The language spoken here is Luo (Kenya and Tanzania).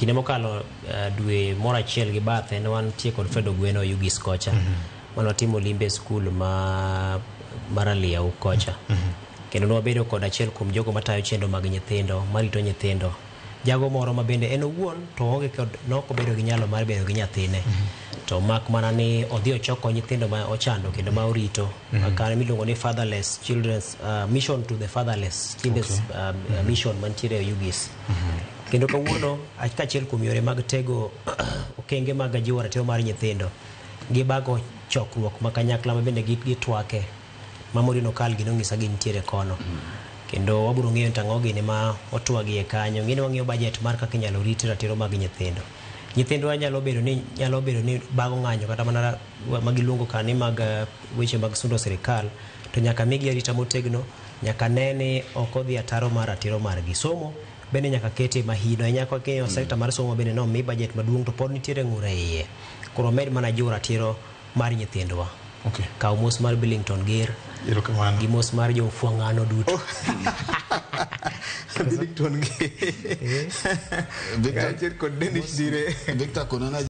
kinde mokalo dwe moro achiel gi bathe ne wantie kod Fredo Gweno Yugis kocha mano timo limbe skul maralia kocha kendo no wabedo kod achiel kuom jogo matayo chenro mag nyithindo marito nyithindo jago moro ma bende en owuon to onge kod noko bedo gi nyalo mar bedo gi nyathine to mak mana ni odhi ochoko nyithindo ma ochando kendo ma orito kan miluongo ni fatherless children's mission to the fatherless children's mission mantiere Yugis kendo kawuono achiel kuom yore mag tego okenge mag jiwo ratiro mar nyithindo gi bago chokruok makanyakla ma bende gitwake mamorino kal gino ngisa gi ntiere kono kendo waburo ng'eyo tang'o gini ma otwagi e kanyo ngine wang'eyo budget mar kaka inyalo rit ratiro mag nyithindo nyalo bedo ni bago ng'anyo kata mana magiluongo kani mag weche mag sundo sirikal to nyaka migi arita motegno nyaka nene ok odhi ataro mar ratiro margi somo bende nyaka kete mahino nyaka keyo sekta mar somo bende no mi budget maduong' to pod nitiere ng'ura iye koro med mana jiwo ratiro mar nyithindwa kaw mos mar Billington Gear gi mos mar jo fuangano duto Billington Gear Victor Konona